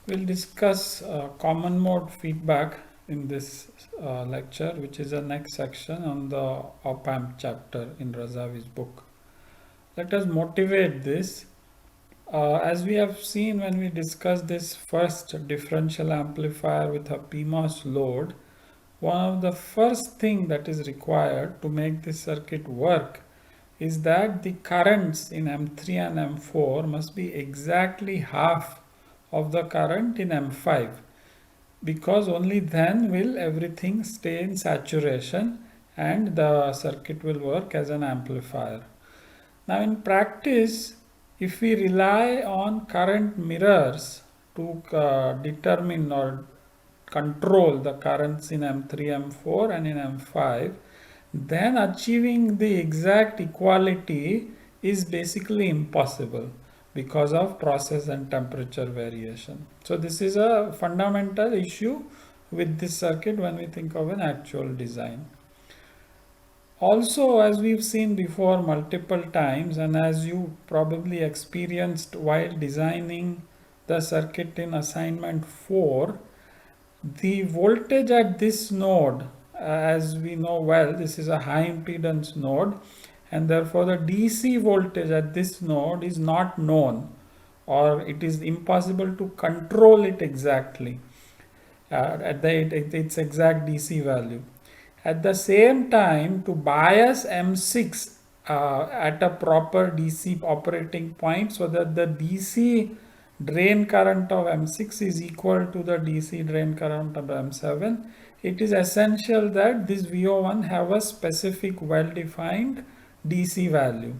We'll discuss common mode feedback in this lecture, which is the next section on the op-amp chapter in Razavi's book. Let us motivate this. As we have seen when we discussed this first differential amplifier with a PMOS load, one of the first thing that is required to make this circuit work is that the currents in M3 and M4 must be exactly half of the current in M5, because only then will everything stay in saturation and the circuit will work as an amplifier. Now in practice, if we rely on current mirrors to determine or control the currents in M3, M4 and in M5, then achieving the exact equality is basically impossible because of process and temperature variation. So this is a fundamental issue with this circuit when we think of an actual design. Also, as we've seen before multiple times, and as you probably experienced while designing the circuit in assignment 4, the voltage at this node, as we know well, this is a high impedance node, and therefore the DC voltage at this node is not known, or it is impossible to control it exactly at its exact DC value. At the same time, to bias M6 at a proper DC operating point so that the DC drain current of M6 is equal to the DC drain current of M7, it is essential that this VO1 have a specific well-defined DC value.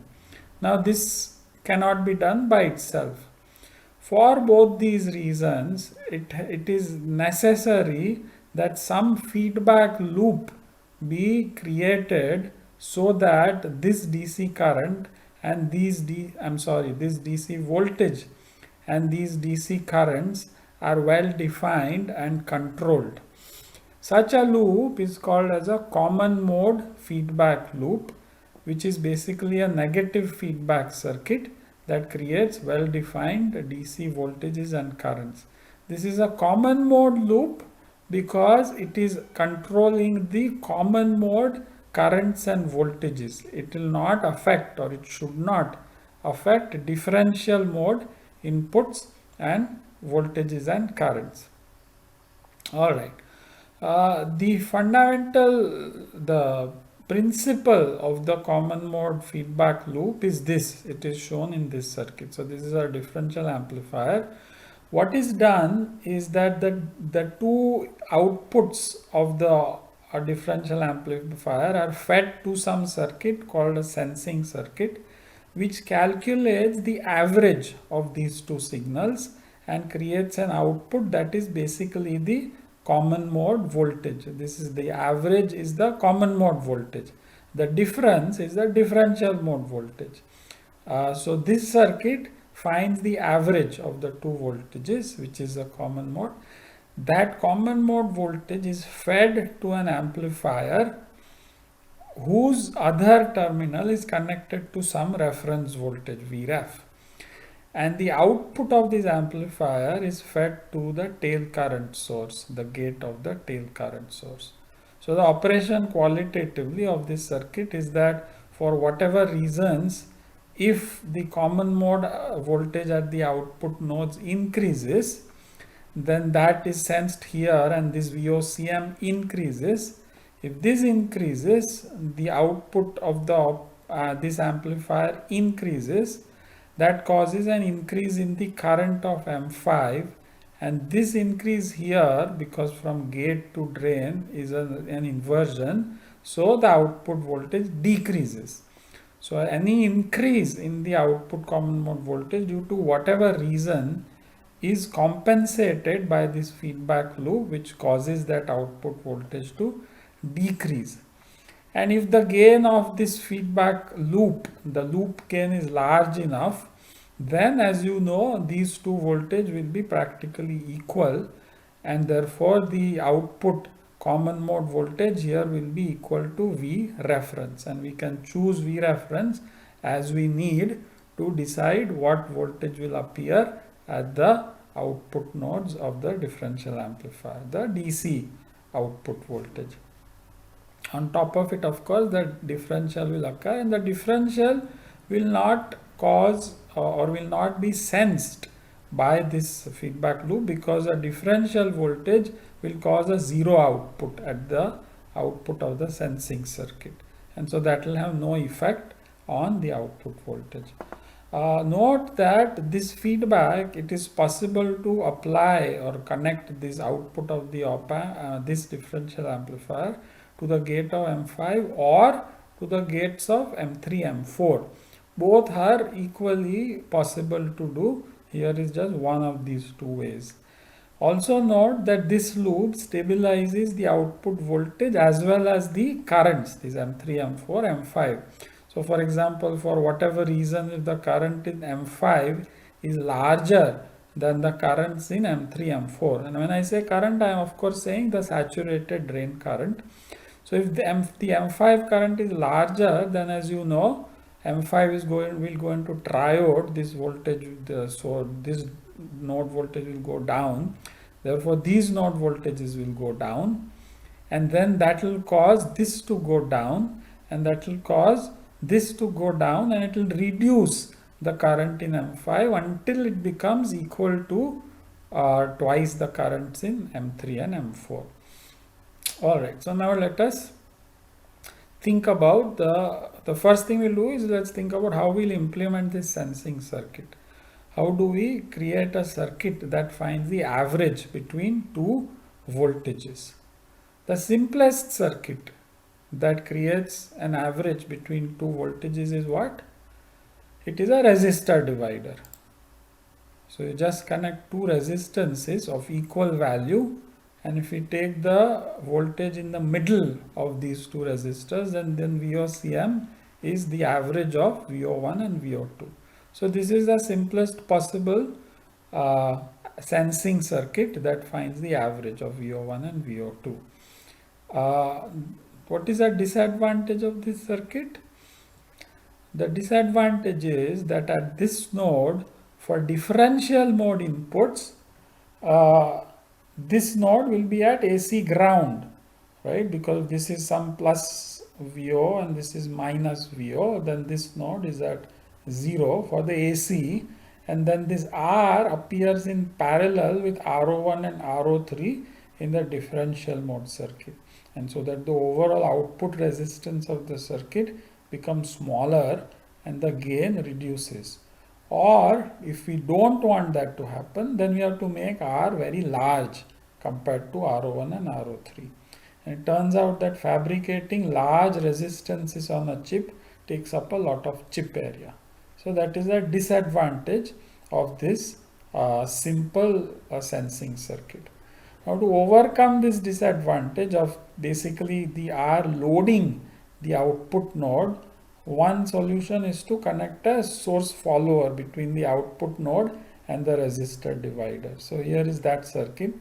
Now this cannot be done by itself. For both these reasons, it is necessary that some feedback loop be created so that this DC current and this DC voltage and these DC currents are well defined and controlled. Such a loop is called as a common mode feedback loop, which is basically a negative feedback circuit that creates well defined DC voltages and currents. This is a common mode loop because it is controlling the common mode currents and voltages. It will not affect, or it should not affect, differential mode inputs and voltages and currents. All right. The principle of the common mode feedback loop is this. It is shown in this circuit. So this is a differential amplifier. What is done is that the two outputs of the differential amplifier are fed to some circuit called a sensing circuit, which calculates the average of these two signals and creates an output that is basically the common mode voltage. This is the average is the common mode voltage. The difference is the differential mode voltage. So this circuit finds the average of the two voltages, which is a common mode. That common mode voltage is fed to an amplifier whose other terminal is connected to some reference voltage Vref, and the output of this amplifier is fed to the tail current source, the gate of the tail current source. So the operation qualitatively of this circuit is that for whatever reasons, if the common mode voltage at the output nodes increases, then that is sensed here and this VOCM increases. If this increases, the output of this amplifier increases. That causes an increase in the current of M5, and this increase here, because from gate to drain is an inversion, so the output voltage decreases. So any increase in the output common mode voltage due to whatever reason is compensated by this feedback loop, which causes that output voltage to decrease. And if the gain of this feedback loop, the loop gain is large enough, then as you know, these two voltage will be practically equal, and therefore the output common mode voltage here will be equal to V reference, and we can choose V reference as we need to decide what voltage will appear at the output nodes of the differential amplifier, the DC output voltage. On top of it, of course, the differential will occur, and the differential will not cause or will not be sensed by this feedback loop, because a differential voltage will cause a zero output at the output of the sensing circuit, and so that will have no effect on the output voltage. Note that this feedback, it is possible to apply or connect this output of the op-amp, this differential amplifier, to the gate of M5 or to the gates of M3, M4. Both are equally possible to do. Here is just one of these two ways. Also note that this loop stabilizes the output voltage as well as the currents, these M3, M4, M5. So for example, for whatever reason, if the current in M5 is larger than the currents in M3, M4, and when I say current, I am of course saying the saturated drain current. So if the M5 current is larger, then as you know, M5 will go into triode, this voltage, so this node voltage will go down. Therefore, these node voltages will go down, and then that will cause this to go down, and that will cause this to go down, and it will reduce the current in M5 until it becomes equal to twice the currents in M3 and M4. Alright, so now let us think about the first thing we'll do is let's think about how we'll implement this sensing circuit. How do we create a circuit that finds the average between two voltages? The simplest circuit that creates an average between two voltages is what? It is a resistor divider. So you just connect two resistances of equal value, and if we take the voltage in the middle of these two resistors, and then VOCM is the average of VO1 and VO2. So this is the simplest possible sensing circuit that finds the average of VO1 and VO2. What is the disadvantage of this circuit? The disadvantage is that at this node, for differential mode inputs, this node will be at AC ground, right? Because this is some plus VO and this is minus VO, then this node is at 0 for the AC, and then this R appears in parallel with RO1 and RO3 in the differential mode circuit, and so that the overall output resistance of the circuit becomes smaller and the gain reduces. Or if we don't want that to happen, then we have to make R very large compared to RO1 and RO3. And it turns out that fabricating large resistances on a chip takes up a lot of chip area. So that is a disadvantage of this simple sensing circuit. Now to overcome this disadvantage of basically the R loading the output node, one solution is to connect a source follower between the output node and the resistor divider. So here is that circuit.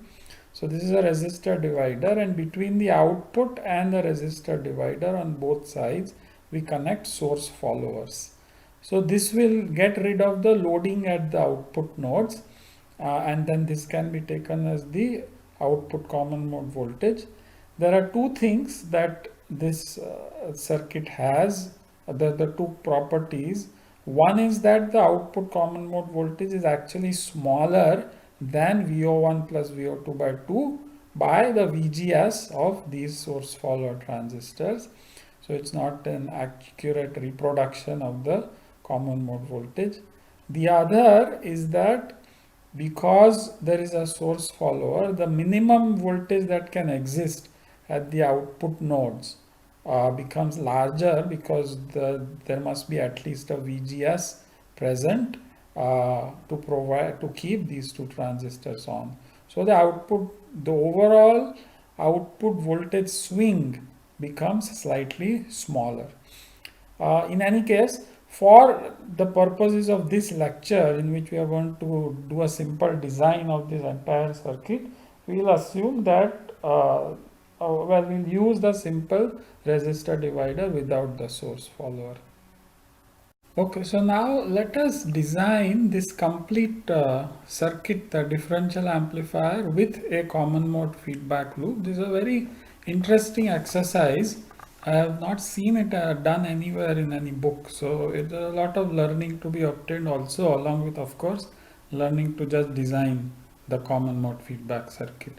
So this is a resistor divider, and between the output and the resistor divider on both sides, we connect source followers. So this will get rid of the loading at the output nodes, and then this can be taken as the output common mode voltage. There are two things that this circuit has, the two properties. One is that the output common mode voltage is actually smaller than VO1 plus VO2 by 2 by the VGS of these source follower transistors. So it's not an accurate reproduction of the common mode voltage. The other is that because there is a source follower, the minimum voltage that can exist at the output nodes becomes larger, because there must be at least a VGS present to keep these two transistors on. So the overall output voltage swing becomes slightly smaller. In any case, for the purposes of this lecture, in which we are going to do a simple design of this entire circuit, we will assume that we'll use the simple resistor divider without the source follower. Okay, so now let us design this complete circuit, the differential amplifier with a common mode feedback loop. This is a very interesting exercise. I have not seen it done anywhere in any book. So it's a lot of learning to be obtained also, along with, of course, learning to just design the common mode feedback circuit.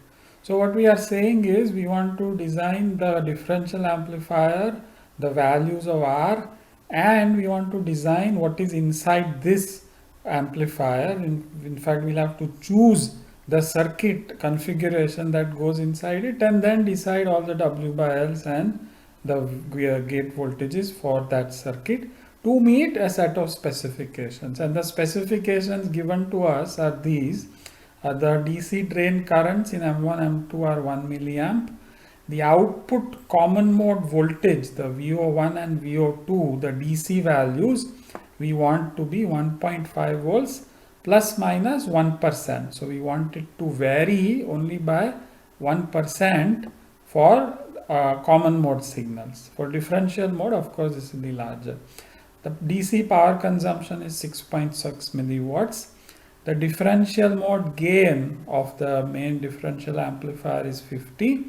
So what we are saying is we want to design the differential amplifier, the values of R, and we want to design what is inside this amplifier. In fact, we'll have to choose the circuit configuration that goes inside it and then decide all the W by Ls and the gate voltages for that circuit to meet a set of specifications. And the specifications given to us are these. The DC drain currents in M1, M2 are 1 milliamp. The output common mode voltage, the VO1 and VO2, the DC values, we want to be 1.5 volts plus minus 1%. So we want it to vary only by 1% for common mode signals. For differential mode, of course, this will be larger. The DC power consumption is 6.6 milliwatts. The differential mode gain of the main differential amplifier is 50.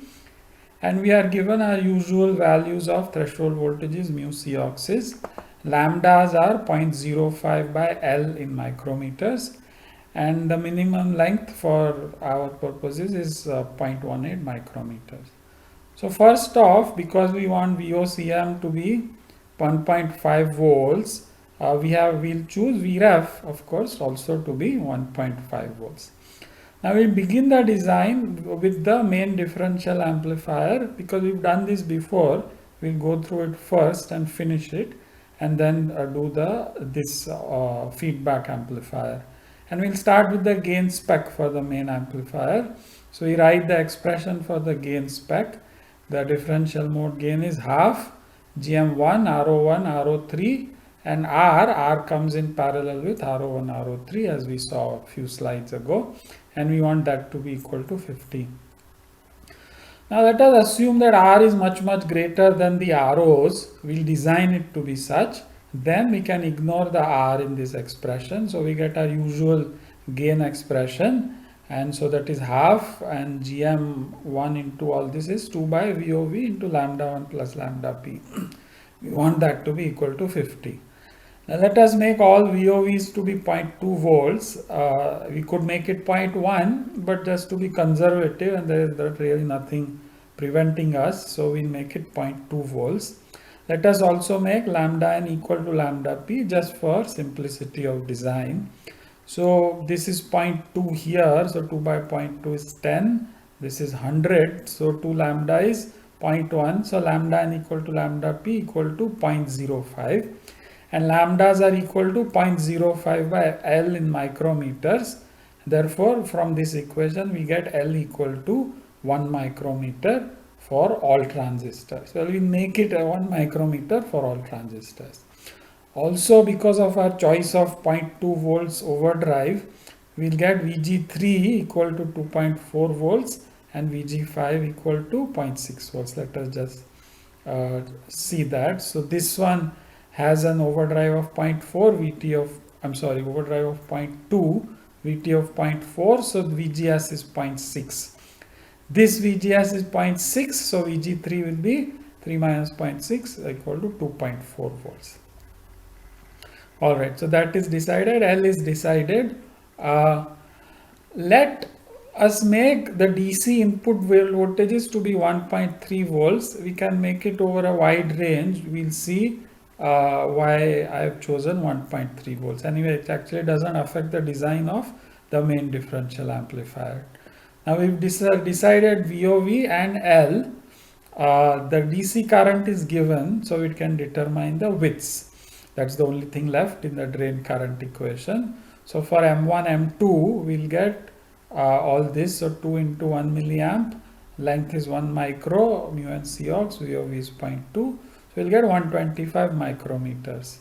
And we are given our usual values of threshold voltages, mu Cox's. Lambdas are 0.05 by L in micrometers. And the minimum length for our purposes is 0.18 micrometers. So first off, because we want VOCM to be 1.5 volts, we'll choose Vref, of course, also to be 1.5 volts. Now we'll begin the design with the main differential amplifier. Because we've done this before, we'll go through it first and finish it, and then do this feedback amplifier. And we'll start with the gain spec for the main amplifier. So we write the expression for the gain spec. The differential mode gain is half GM1, RO1, RO3, and R comes in parallel with RO1, RO3, as we saw a few slides ago, and we want that to be equal to 50. Now let us assume that R is much greater than the ROs. We'll design it to be such. Then we can ignore the R in this expression. So we get our usual gain expression. And so that is half, and GM1 into all this is 2 by VOV into lambda 1 plus lambda P. We want that to be equal to 50. Now let us make all VOVs to be 0.2 volts. We could make it 0.1, but just to be conservative, and there is really nothing preventing us, so we make it 0.2 volts. Let us also make lambda n equal to lambda P, just for simplicity of design. So this is 0.2 here, so 2 by 0.2 is 10, this is 100, so 2 lambda is 0.1, so lambda n equal to lambda P equal to 0.05, and lambdas are equal to 0.05 by L in micrometers. Therefore, from this equation we get L equal to 1 micrometer for all transistors. So we make it a 1 micrometer for all transistors. Also, because of our choice of 0.2 volts overdrive, we'll get VG3 equal to 2.4 volts and VG5 equal to 0.6 volts. Let us just see that. So this one has an overdrive of 0.4 VT of, overdrive of 0.2 VT of 0.4, so VGS is 0.6. This VGS is 0.6, so VG3 will be 3 minus 0.6 equal to 2.4 volts. All right, so that is decided, L is decided. Let us make the DC input voltages to be 1.3 volts. We can make it over a wide range. We'll see why I have chosen 1.3 volts. Anyway, it actually doesn't affect the design of the main differential amplifier. Now we've decided VOV and L. The DC current is given, so it can determine the widths. That's the only thing left in the drain current equation. So for M1, M2, we'll get all this. So 2 into 1 milliamp, length is 1 micro, mu and Cox, VOV is 0.2. So we'll get 125 micrometers.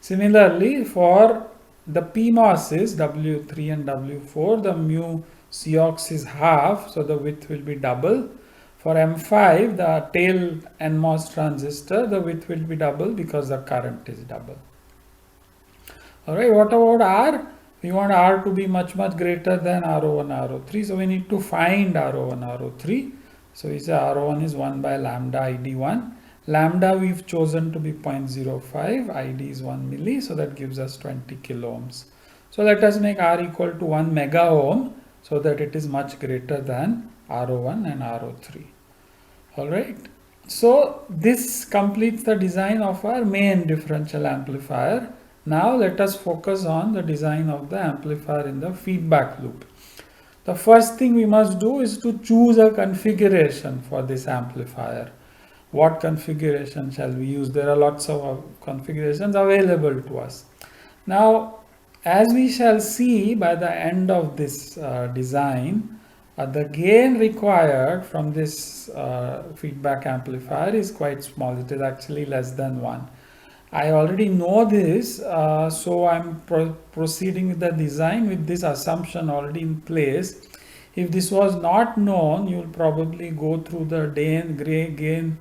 Similarly, for the PMOSs, W3 and W4, the mu Cox is half, so the width will be double. For M5, the tail NMOS transistor, the width will be double because the current is double. Alright, what about R? We want R to be much greater than R01, R03. So we need to find R01, R03. So we say R01 is 1 by lambda ID1. Lambda we've chosen to be 0.05, ID is 1 milli, so that gives us 20 kilo ohms. So let us make R equal to 1 mega ohm so that it is much greater than R01 and R03. Alright, so this completes the design of our main differential amplifier. Now let us focus on the design of the amplifier in the feedback loop. The first thing we must do is to choose a configuration for this amplifier. What configuration shall we use? There are lots of configurations available to us. Now, as we shall see by the end of this design, the gain required from this feedback amplifier is quite small. It is actually less than 1. I already know this, so I'm proceeding with the design with this assumption already in place. If this was not known, you'll probably go through the gain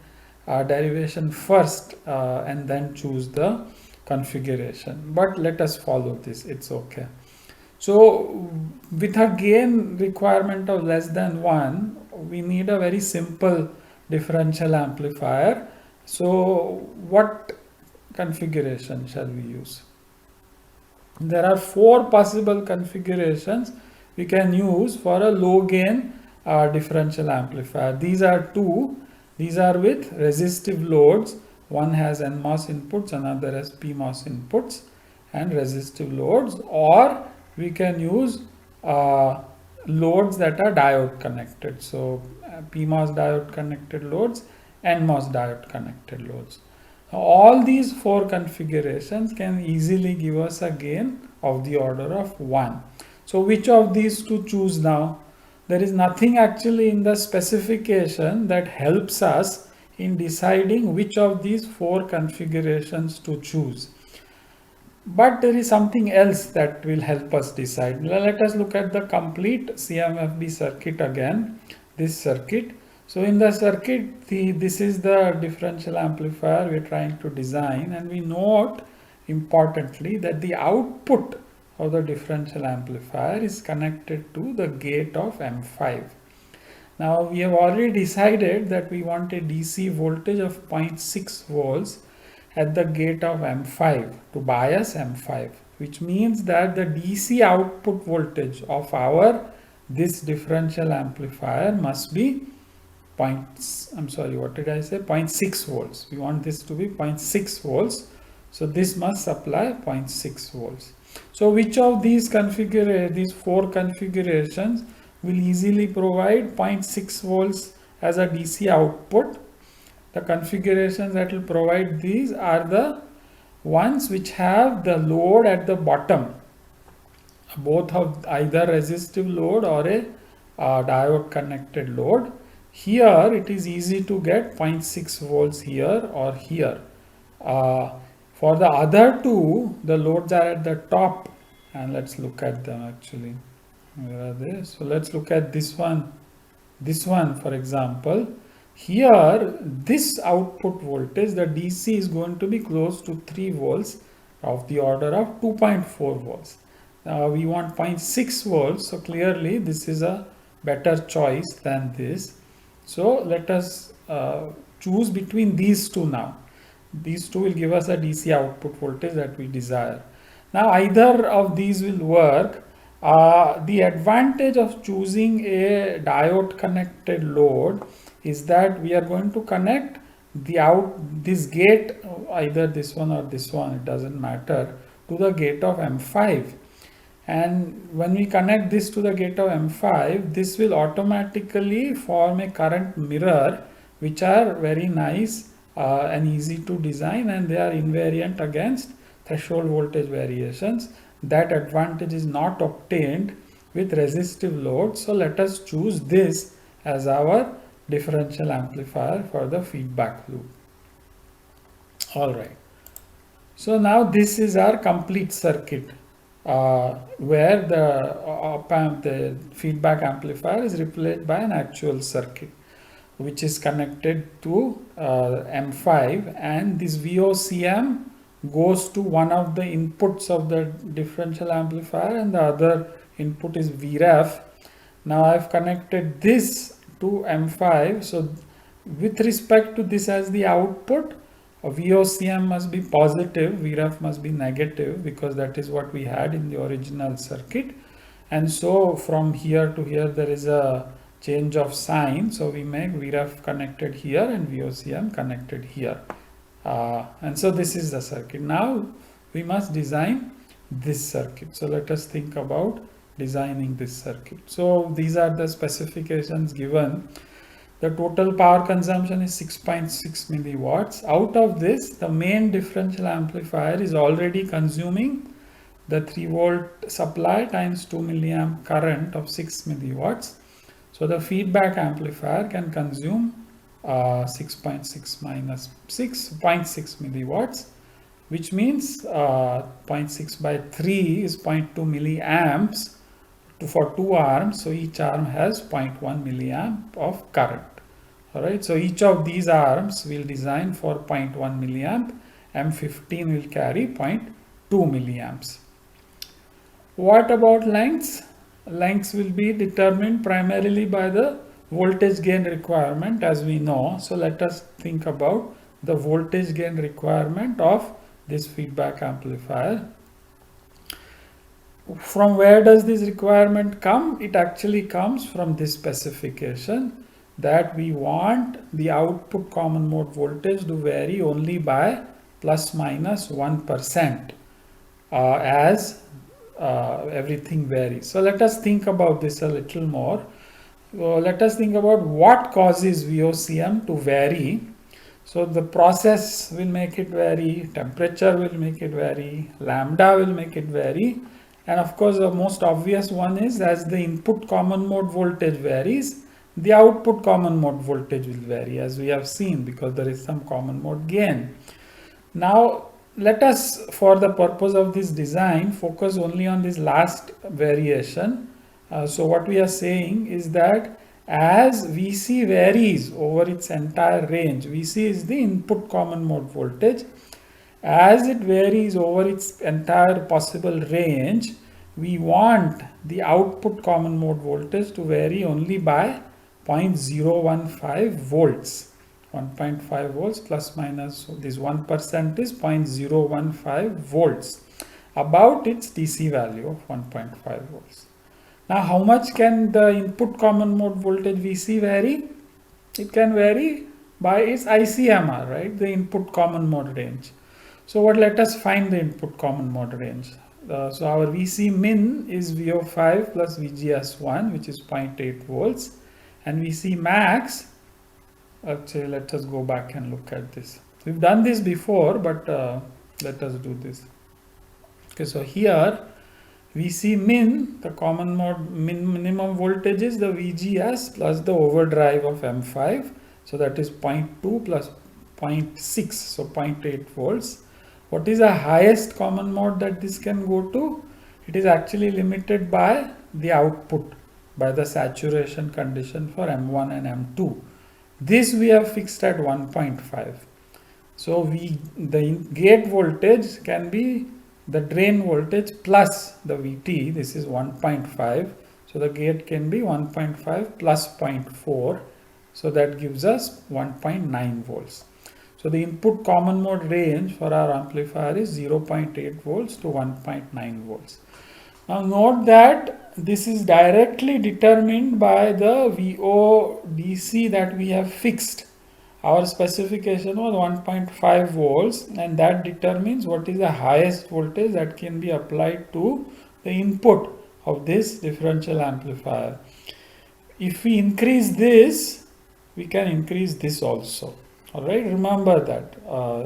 derivation first and then choose the configuration. But let us follow this, it's okay. So with a gain requirement of less than 1, we need a very simple differential amplifier. So what configuration shall we use? There are 4 possible configurations we can use for a low gain differential amplifier. These are 2. These are with resistive loads. One has NMOS inputs, another has PMOS inputs and resistive loads, or we can use loads that are diode connected. So PMOS diode connected loads, NMOS diode connected loads. All these 4 configurations can easily give us a gain of the order of 1. So which of these to choose now? There is nothing actually in the specification that helps us in deciding which of these 4 configurations to choose. But there is something else that will help us decide. Let us look at the complete CMFB circuit again, this circuit. So in the circuit, this is the differential amplifier we're trying to design, and we note importantly that the output of the differential amplifier is connected to the gate of M5. Now we have already decided that we want a DC voltage of 0.6 volts at the gate of M5 to bias M5, which means that the DC output voltage of this differential amplifier must be 0.6 volts. We want this to be 0.6 volts. So this must supply 0.6 volts. So which of these 4 configurations will easily provide 0.6 volts as a DC output? The configurations that will provide these are the ones which have the load at the bottom, both of either resistive load or a diode connected load. Here it is easy to get 0.6 volts here or here. For the other 2, the loads are at the top, and let's look at them actually. Where are they? So let's look at this one. This one, for example, here this output voltage, the DC is going to be close to 3 volts of the order of 2.4 volts. We want 0.6 volts, so clearly this is a better choice than this. So let us choose between these 2 now. These 2 will give us a DC output voltage that we desire. Now either of these will work. The advantage of choosing a diode connected load is that we are going to connect this gate, either this one or this one, it doesn't matter, to the gate of M5. And when we connect this to the gate of M5, this will automatically form a current mirror, which are very nice and easy to design, and they are invariant against threshold voltage variations. That advantage is not obtained with resistive load. So let us choose this as our differential amplifier for the feedback loop. All right. So now this is our complete circuit where the feedback amplifier is replaced by an actual circuit which is connected to M5, and this VOCM goes to one of the inputs of the differential amplifier and the other input is Vref. Now I've connected this to M5. So with respect to this as the output, VOCM must be positive, Vref must be negative, because that is what we had in the original circuit. And so from here to here there is a change of sign. So we make Vref connected here and VOCM connected here. And so this is the circuit. Now we must design this circuit. So let us think about designing this circuit. So these are the specifications given. The total power consumption is 6.6 milliwatts. Out of this, the main differential amplifier is already consuming the 3 volt supply times 2 milliamp current of 6 milliwatts. So the feedback amplifier can consume 6.6 minus 6.6 milliwatts, which means 0.6 by 3 is 0.2 milliamps for 2 arms. So each arm has 0.1 milliamp of current. All right, so each of these arms will design for 0.1 milliamp. M15 will carry 0.2 milliamps. What about lengths? Lengths will be determined primarily by the voltage gain requirement, as we know. So let us think about the voltage gain requirement of this feedback amplifier. From where does this requirement come? It actually comes from this specification, that we want the output common mode voltage to vary only by plus minus 1% as everything varies. So let us think about this a little more. Let us think about what causes VOCM to vary. So the process will make it vary, temperature will make it vary, lambda will make it vary, and of course the most obvious one is, as the input common mode voltage varies, the output common mode voltage will vary, as we have seen, because there is some common mode gain. Now let us, for the purpose of this design, focus only on this last variation. So what we are saying is that as VC varies over its entire range, VC is the input common mode voltage. As it varies over its entire possible range, we want the output common mode voltage to vary only by 0.015 volts. 1.5 volts plus minus this 1% is 0.015 volts, about its DC value of 1.5 volts. Now how much can the input common mode voltage VC vary? It can vary by its ICMR, right? The input common mode range. So let us find the input common mode range. So our VC min is VO5 plus VGS1, which is 0.8 volts, and VC max, actually let us go back and look at this. We've done this before, but let us do this. Okay, so here VC min, the common mode minimum voltage is the VGS plus the overdrive of M5. So that is 0.2 plus 0.6, so 0.8 volts. What is the highest common mode that this can go to? It is actually limited by the output, by the saturation condition for M1 and M2. This we have fixed at 1.5. So the gate voltage can be the drain voltage plus the VT. This is 1.5. So the gate can be 1.5 plus 0.4. So that gives us 1.9 volts. So the input common mode range for our amplifier is 0.8 volts to 1.9 volts. Now note that this is directly determined by the VODC that we have fixed. Our specification was 1.5 volts, and that determines what is the highest voltage that can be applied to the input of this differential amplifier. If we increase this, we can increase this also. All right, remember that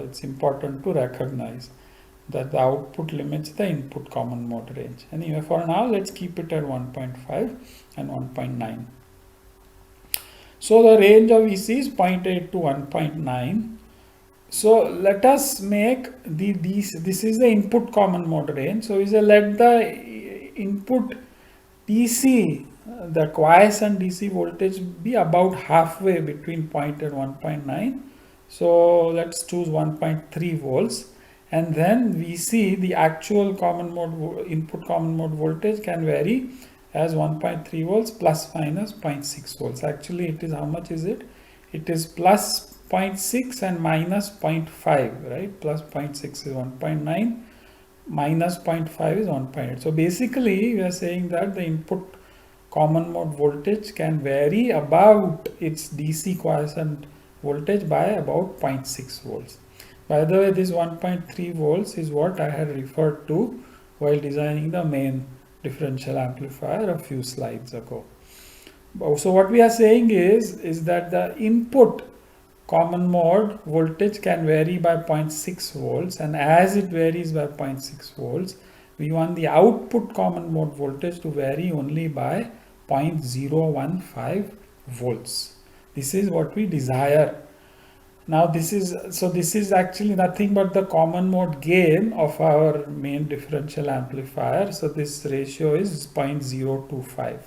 it's important to recognize that the output limits the input common mode range. Anyway, for now, let's keep it at 1.5 and 1.9. So the range of EC is 0.8 to 1.9. So let us make this is the input common mode range. So we say let the input DC, the quiescent DC voltage, be about halfway between 0.8 and 1.9. So let's choose 1.3 volts. and then we see the actual common mode input common mode voltage can vary as 1.3 volts plus minus 0.6 volts. Actually, it is, how much is it? It is plus 0.6 and minus 0.5, right? Plus 0.6 is 1.9, minus 0.5 is 1.8. So basically, we are saying that the input common mode voltage can vary about its DC quiescent voltage by about 0.6 volts. By the way, this 1.3 volts is what I had referred to while designing the main differential amplifier a few slides ago. So what we are saying is that the input common mode voltage can vary by 0.6 volts, and as it varies by 0.6 volts, we want the output common mode voltage to vary only by 0.015 volts. This is what we desire. Now this is actually nothing but the common mode gain of our main differential amplifier. So this ratio is 0.025.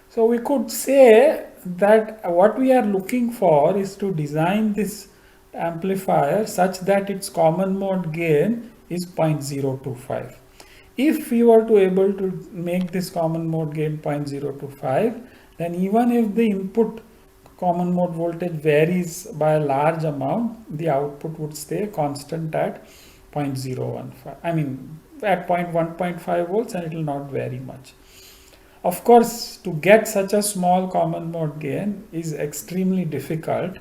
So we could say that what we are looking for is to design this amplifier such that its common mode gain is 0.025. If we were to able to make this common mode gain 0.025, then even if the input common mode voltage varies by a large amount, the output would stay constant at 0.015. I mean at 1.5 volts, and it will not vary much. Of course, to get such a small common mode gain is extremely difficult.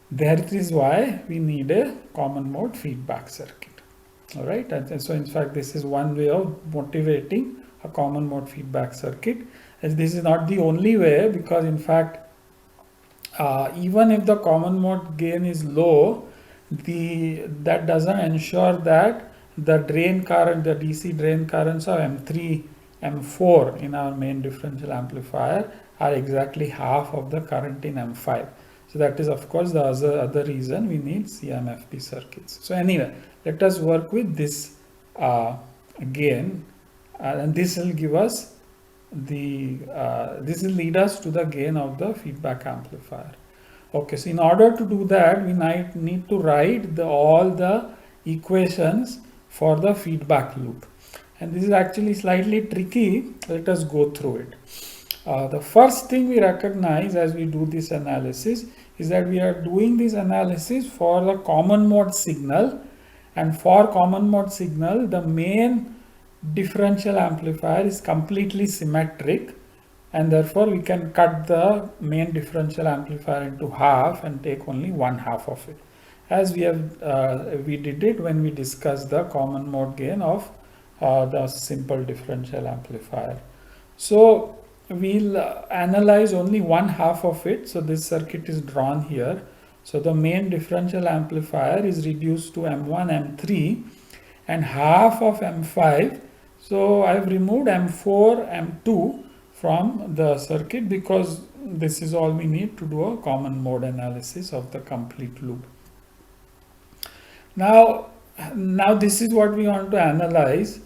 That is why we need a common mode feedback circuit. All right, and so in fact, this is one way of motivating a common mode feedback circuit. And this is not the only way, because in fact, even if the common mode gain is low, that doesn't ensure that the drain current, the DC drain currents of M3, M4 in our main differential amplifier are exactly half of the current in M5. So that is of course the other reason we need CMFP circuits. So anyway, let us work with this gain, and this will give us this will lead us to the gain of the feedback amplifier. Okay, so in order to do that, we need to write all the equations for the feedback loop, and this is actually slightly tricky. Let us go through it. The first thing we recognize as we do this analysis is that we are doing this analysis for the common mode signal, and for common mode signal, the main differential amplifier is completely symmetric, and therefore we can cut the main differential amplifier into half and take only one half of it, as we did it when we discussed the common mode gain of the simple differential amplifier. So we'll analyze only one half of it. So this circuit is drawn here. So the main differential amplifier is reduced to M1, M3 and half of M5. So I've removed M4, M2 from the circuit because this is all we need to do a common mode analysis of the complete loop. Now this is what we want to analyze,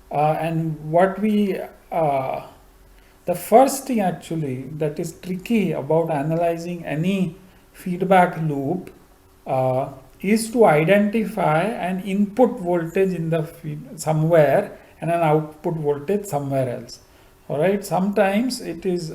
and what we the first thing actually that is tricky about analyzing any feedback loop is to identify an input voltage in the feed somewhere and an output voltage somewhere else. All right, sometimes it is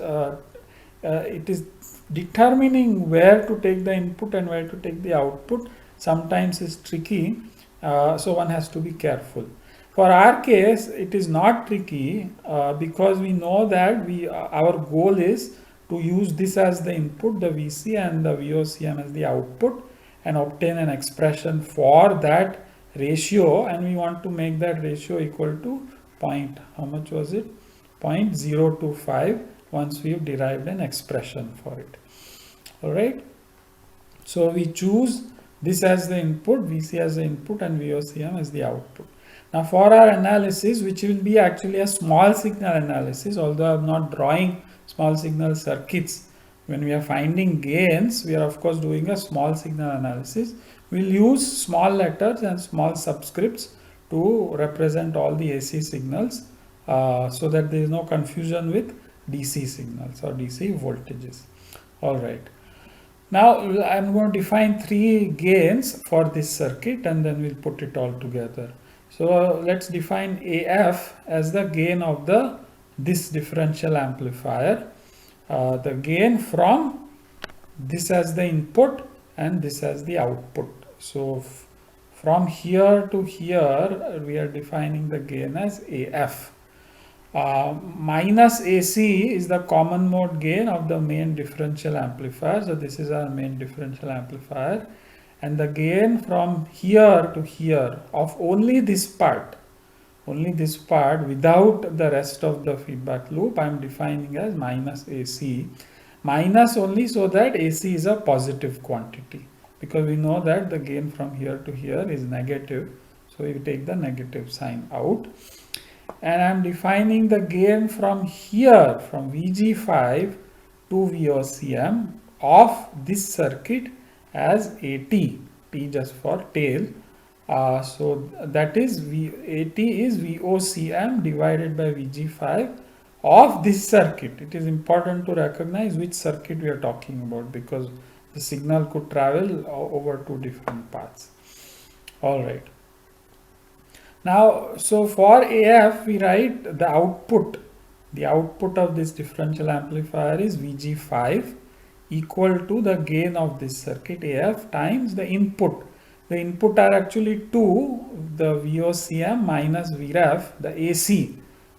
determining where to take the input and where to take the output. Sometimes it's tricky, so one has to be careful. For our case, it is not tricky because we know that our goal is to use this as the input, the VC, and the VOCM as the output, and obtain an expression for that ratio, and we want to make that ratio equal to how much was it? 0.025 once we've derived an expression for it. All right. So we choose this as the input, VC as the input, and VOCM as the output. Now for our analysis, which will be actually a small signal analysis, although I'm not drawing small signal circuits, when we are finding gains, we are of course doing a small signal analysis. We'll use small letters and small subscripts to represent all the AC signals so that there is no confusion with DC signals or DC voltages. All right. Now I'm going to define three gains for this circuit and then we'll put it all together. So let's define AF as the gain of this differential amplifier. The gain from this as the input and this as the output. So from here to here we are defining the gain as AF. Minus AC is the common mode gain of the main differential amplifier. So this is our main differential amplifier, and the gain from here to here of only this part without the rest of the feedback loop, I am defining as minus AC. Minus only so that AC is a positive quantity, because we know that the gain from here to here is negative. So we take the negative sign out. And I'm defining the gain from here, from VG5 to VOCM of this circuit as AT, T just for tail. So that is AT is VOCM divided by VG5 of this circuit. It is important to recognize which circuit we are talking about, because the signal could travel over two different paths. All right. Now, so for AF, we write the output of this differential amplifier is VG5 equal to the gain of this circuit AF times the input. The input are actually two, the VOCM minus VREF, the AC.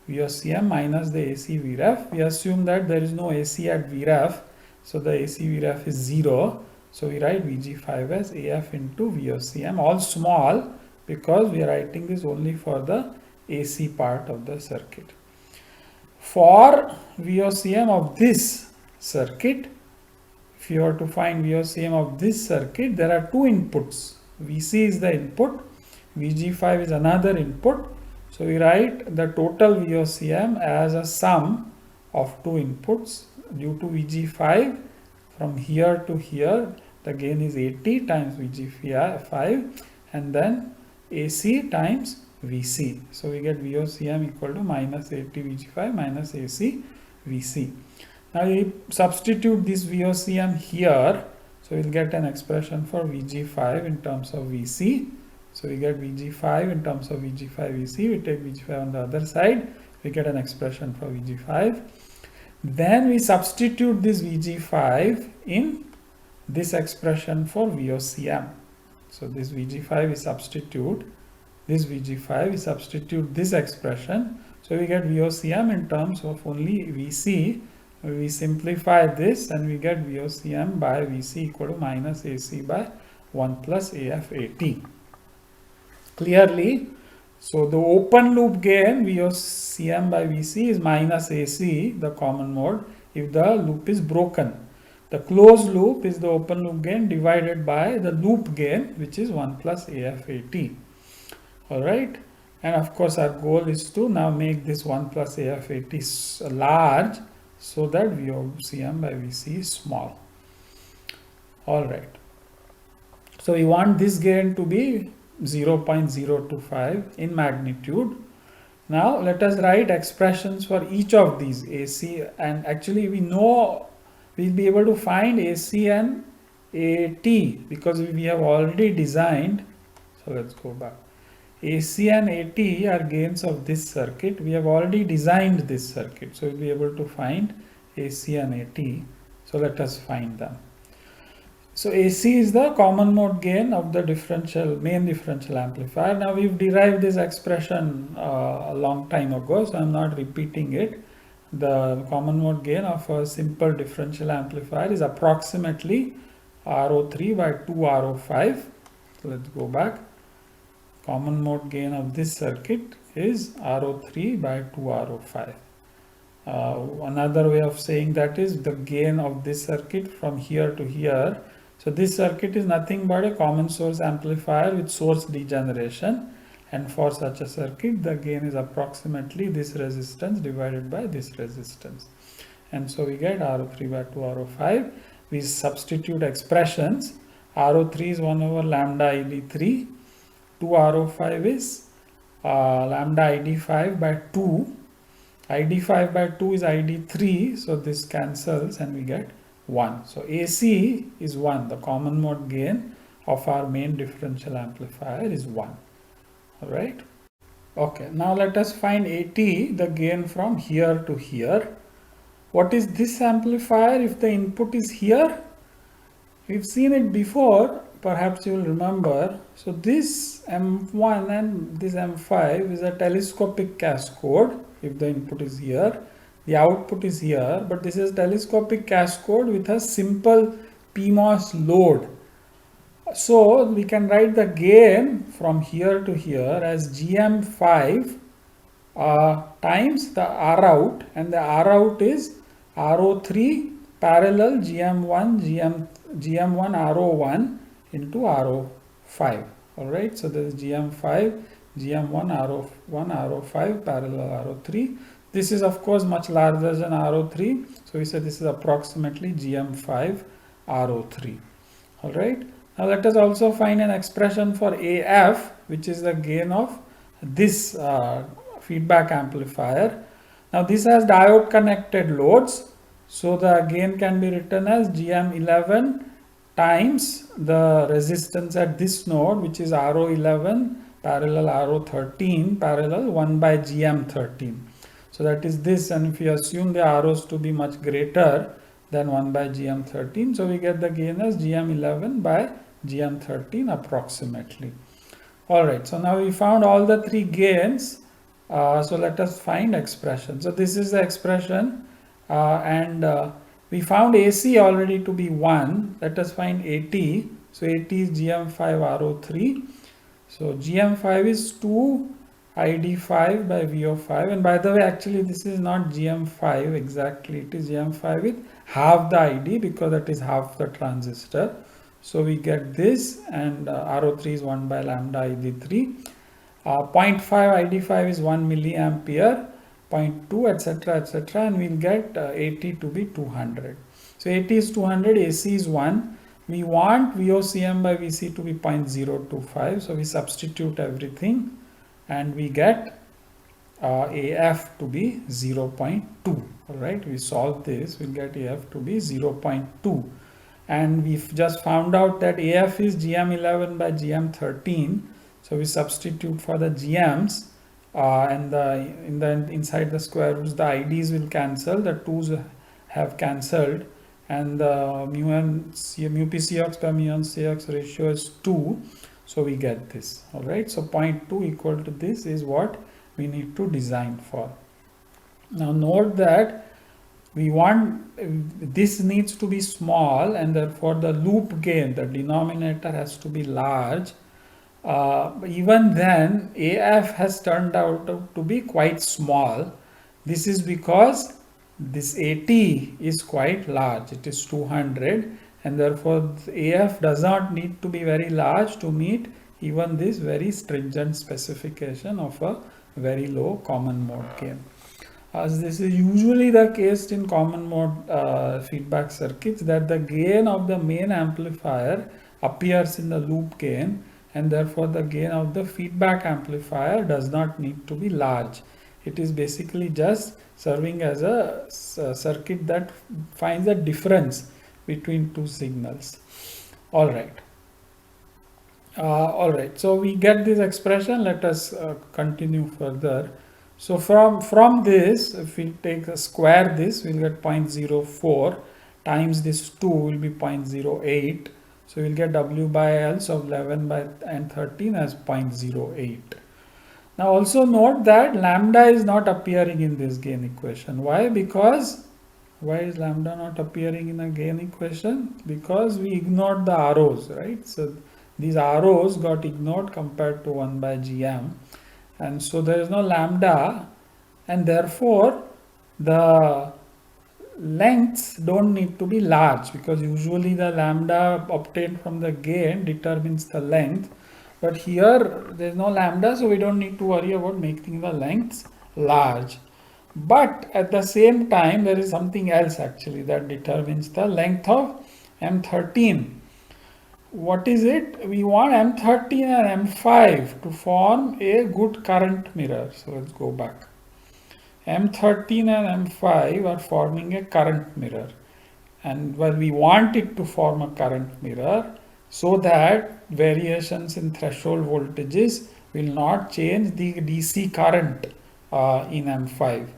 VOCM minus the AC VREF. We assume that there is no AC at VREF, so the AC VREF is 0. So we write VG5 as AF into VOCM, all small, because we are writing this only for the AC part of the circuit. For VOCM of this circuit, if you are to find VOCM of this circuit, there are two inputs. VC is the input, VG5 is another input. So we write the total VOCM as a sum of two inputs. Due to VG5, from here to here, the gain is 80 times VG5, and then AC times VC. So we get VOCM equal to minus 80 VG5 minus AC VC. Now we substitute this VOCM here. So we'll get an expression for VG5 in terms of VC. So we get VG5 in terms of VG5 VC. We take VG5 on the other side. We get an expression for VG5. Then we substitute this VG5 in this expression for VOCM. So this VG5 is substitute, this VG5 is substitute this expression. So we get VOCM in terms of only VC. We simplify this and we get VOCM by VC equal to minus AC by 1 plus AFAT. Clearly, so the open loop gain VOCM by VC is minus AC, the common mode, if the loop is broken. The closed loop is the open loop gain divided by the loop gain, which is 1 plus AFAT. Alright, and of course our goal is to now make this 1 plus AFAT large so that VOCM by VC is small. Alright, so we want this gain to be 0.025 in magnitude. Now let us write expressions for each of these AC, and actually we know we'll be able to find AC and AT because we have already designed. So let's go back. AC and AT are gains of this circuit. We have already designed this circuit, so we'll be able to find AC and AT. So let us find them. So AC is the common mode gain of the main differential amplifier. Now we've derived this expression a long time ago, so I'm not repeating it. The common mode gain of a simple differential amplifier is approximately RO3 by 2 RO5. So let's go back. Common mode gain of this circuit is RO3 by 2 RO5. Another way of saying that is the gain of this circuit from here to here. So this circuit is nothing but a common source amplifier with source degeneration. And for such a circuit, the gain is approximately this resistance divided by this resistance. And so we get RO3 by 2 RO5. We substitute expressions. RO3 is 1 over lambda ID3. 2 RO5 is lambda ID5 by 2. ID5 by 2 is ID3. So this cancels and we get 1. So AC is 1. The common mode gain of our main differential amplifier is 1. Alright. Okay, now let us find AT, the gain from here to here. What is this amplifier if the input is here? We've seen it before, perhaps you will remember. So this M1 and this M5 is a telescopic cascode if the input is here. The output is here, but this is telescopic cascode with a simple PMOS load. So we can write the gain from here to here as GM5 times the R out, and the R out is RO3 parallel GM1 RO1 into RO5. Alright, so this is GM5 GM1 RO1 RO5 parallel RO3. This is of course much larger than RO3, so we say this is approximately GM5 RO3. Alright, now let us also find an expression for AF, which is the gain of this feedback amplifier. Now this has diode connected loads, so the gain can be written as GM11 times the resistance at this node, which is RO11 parallel RO13 parallel 1 by GM13. So that is this, and if you assume the ROs to be much greater than 1 by GM13, so we get the gain as GM11 by GM13 approximately. Alright, so now we found all the three gains. So let us find expression. So this is the expression, and we found AC already to be 1. Let us find AT. So AT is GM5RO3. So GM5 is 2 ID5 by VO5, and by the way, actually this is not GM5 exactly, it is GM5 with half the ID because that is half the transistor. So we get this, and RO3 is 1 by lambda ID3. 0.5 ID5 is 1 milliampere, 0.2 etc., and we'll get AT to be 200. So AT is 200, AC is 1. We want VOCM by VC to be 0.025, so we substitute everything and we get AF to be 0.2. Alright, we solve this, we'll get AF to be 0.2. And we've just found out that AF is GM11 by GM13. So we substitute for the GMs, and inside the square roots the IDs will cancel, the 2's have cancelled, and the mu PCox by mu CX ratio is 2. So we get this. Alright, so 0.2 equal to this is what we need to design for. Now note that we want this needs to be small, and therefore the loop gain, the denominator, has to be large. Even then AF has turned out to be quite small. This is because this AT is quite large, it is 200, and therefore AF does not need to be very large to meet even this very stringent specification of a very low common mode gain. As this is usually the case in common mode feedback circuits, that the gain of the main amplifier appears in the loop gain, and therefore the gain of the feedback amplifier does not need to be large. It is basically just serving as a circuit that finds a difference between two signals. Alright, so we get this expression. Let us continue further. So from this, if we take a square this, we'll get 0.04 times this 2 will be 0.08. So we'll get W by L, so 11 by and 13 as 0.08. Now also note that lambda is not appearing in this gain equation. Why? Because why is lambda not appearing in a gain equation? Because we ignored the ROs, right? So these ROs got ignored compared to 1 by GM, and so there is no lambda, and therefore the lengths don't need to be large, because usually the lambda obtained from the gain determines the length, but here there is no lambda, so we don't need to worry about making the lengths large. But at the same time there is something else actually that determines the length of M13. What is it? We want M13 and M5 to form a good current mirror. So let's go back. M13 and M5 are forming a current mirror. and well, we want it to form a current mirror so that variations in threshold voltages will not change the DC current in M5.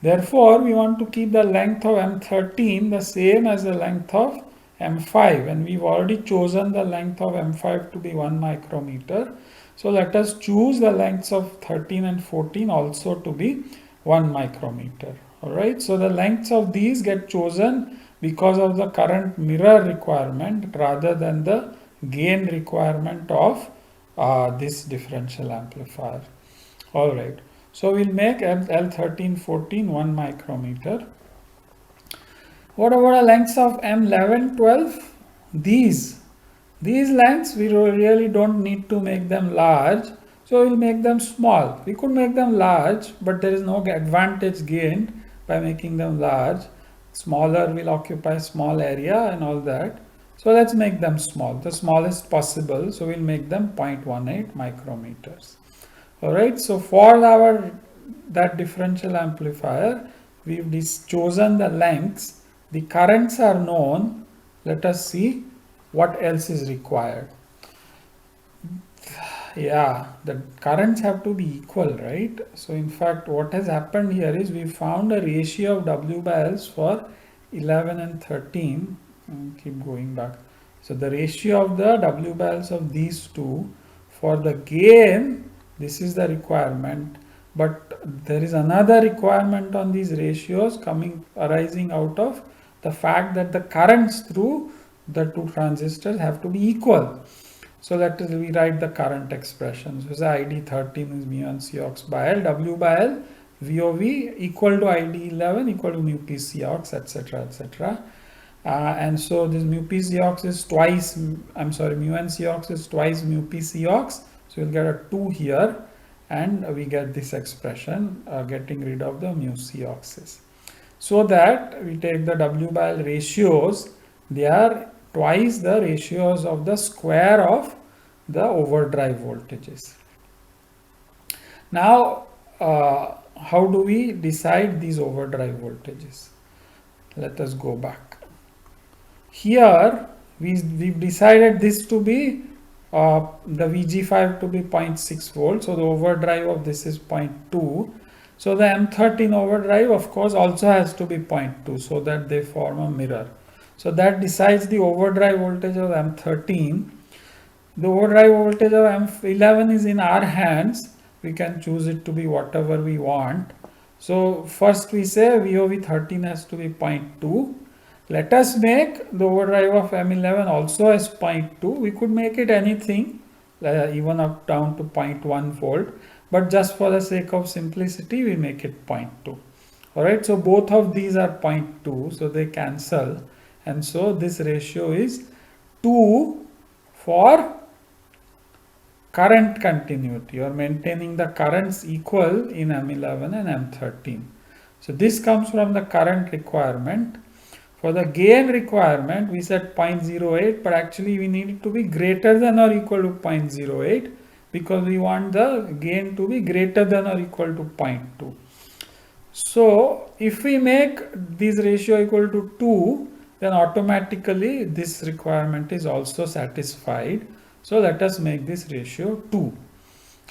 Therefore, we want to keep the length of M13 the same as the length of M5, and we've already chosen the length of M5 to be 1 micrometer. So let us choose the lengths of 13 and 14 also to be 1 micrometer. Alright, so the lengths of these get chosen because of the current mirror requirement rather than the gain requirement of this differential amplifier. Alright, so we'll make L1314 1 micrometer. What about the lengths of M11, 12? These lengths, we really don't need to make them large. So we'll make them small. We could make them large, but there is no advantage gained by making them large. Smaller will occupy small area and all that. So let's make them small, the smallest possible. So we'll make them 0.18 micrometers. Alright, so for that differential amplifier, we've chosen the lengths. The currents are known. Let us see what else is required. Yeah, the currents have to be equal, right? So in fact, what has happened here is we found a ratio of W by L's for 11 and 13. Keep going back. So the ratio of the W by L's of these two for the gain, this is the requirement. But there is another requirement on these ratios arising out of the fact that the currents through the two transistors have to be equal. So let us rewrite the current expression. So ID13 is mu n Cox by L, W by L, VOV equal to ID11 equal to mu P Cox, etc., etc. And so this mu P Cox is twice, mu n Cox is twice mu P Cox. So we'll get a 2 here, and we get this expression getting rid of the mu Cox's. So that we take the W by L ratios, they are twice the ratios of the square of the overdrive voltages. Now, how do we decide these overdrive voltages? Let us go back. Here, we've decided this to be the VG5 to be 0.6 volts. So the overdrive of this is 0.2. So the M13 overdrive, of course, also has to be 0.2 so that they form a mirror. So that decides the overdrive voltage of M13. The overdrive voltage of M11 is in our hands. We can choose it to be whatever we want. So first we say VOV 13 has to be 0.2. Let us make the overdrive of M11 also as 0.2. We could make it anything, even up down to 0.1 volt. But just for the sake of simplicity, we make it 0.2. Alright, so both of these are 0.2, so they cancel. And so this ratio is 2 for current continuity. You are maintaining the currents equal in M11 and M13. So this comes from the current requirement. For the gain requirement, we said 0.08, but actually we need it to be greater than or equal to 0.08 because we want the gain to be greater than or equal to 0.2. So if we make this ratio equal to 2, then automatically this requirement is also satisfied. So let us make this ratio 2.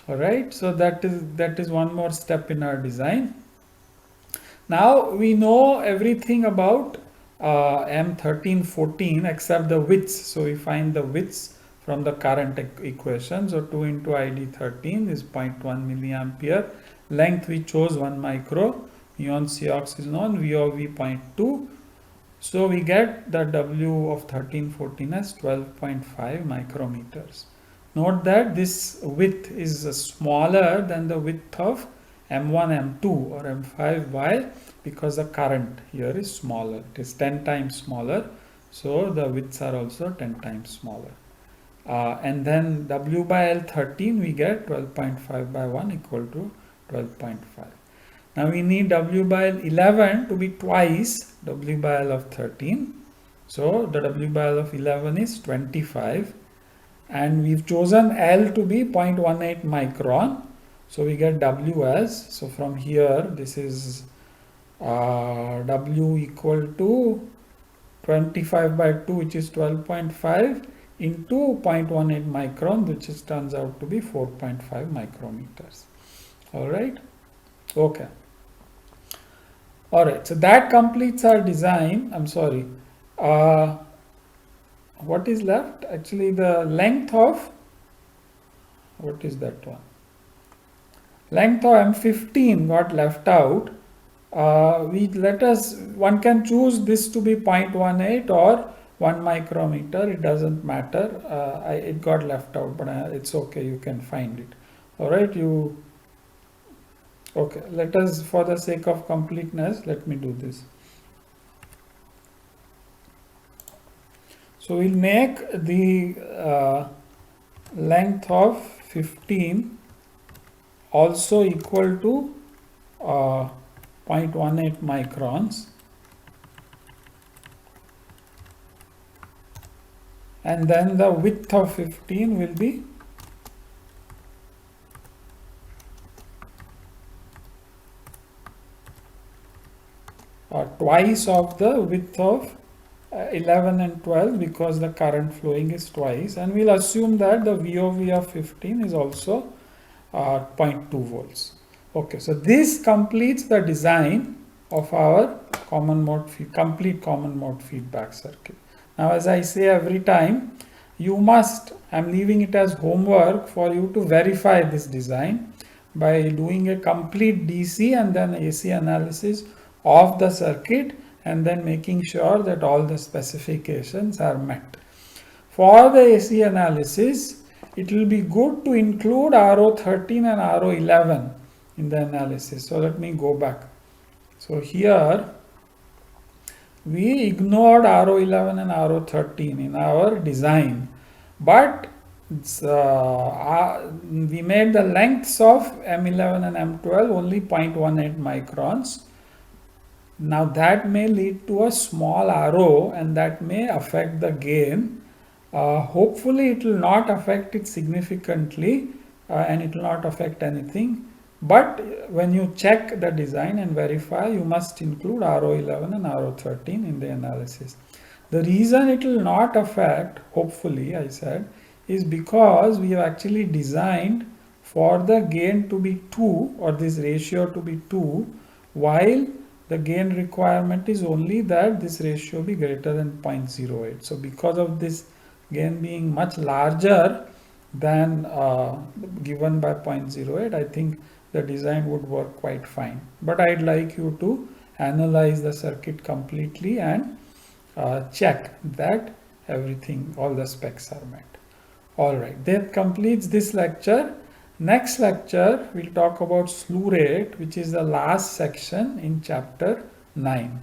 Alright, so that is one more step in our design. Now we know everything about M1314 except the widths. So we find the widths from the current equation. So 2 into ID13 is 0.1 milliampere. Length we chose 1 micro. Mu on Cox is known, VOV 0.2. So we get the W of 1314 as 12.5 micrometers. Note that this width is smaller than the width of M1, M2 or M5. Why? Because the current here is smaller. It is 10 times smaller. So the widths are also 10 times smaller. And then W by L13 we get 12.5 by 1 equal to 12.5. Now we need W by L 11 to be twice W by L of 13. So the W by L of 11 is 25. And we've chosen L to be 0.18 micron. So we get W as, so from here this is W equal to 25 by 2, which is 12.5, into 0.18 micron, which is turns out to be 4.5 micrometers. All right. Okay. All right. So that completes our design. I'm sorry. What is left? Actually, the length of, what is that one? Length of M15 got left out. One can choose this to be 0.18 or 1 micrometer. It doesn't matter. It got left out, but it's okay. You can find it. All right. Okay. Let us, for the sake of completeness, let me do this. So we'll make the length of 15 also equal to 0.18 microns, and then the width of 15 will be twice of the width of 11 and 12, because the current flowing is twice, and we'll assume that the VOV of 15 is also 0.2 volts. Okay, so this completes the design of our complete common mode feedback circuit. Now, as I say every time, I'm leaving it as homework for you to verify this design by doing a complete DC and then AC analysis of the circuit, and then making sure that all the specifications are met. For the AC analysis, it will be good to include RO13 and RO11 in the analysis. So let me go back. So here we ignored RO11 and RO13 in our design, but we made the lengths of M11 and M12 only 0.18 microns. Now that may lead to a small RO, and that may affect the gain. Hopefully it will not affect it significantly, and it will not affect anything. But when you check the design and verify, you must include RO11 and RO13 in the analysis. The reason it will not affect, hopefully I said, is because we have actually designed for the gain to be 2, or this ratio to be 2, while the gain requirement is only that this ratio be greater than 0.08. So because of this gain being much larger than given by 0.08, I think the design would work quite fine. But I'd like you to analyze the circuit completely and check that everything, all the specs are met. All right, that completes this lecture. Next lecture, we'll talk about slew rate, which is the last section in chapter 9.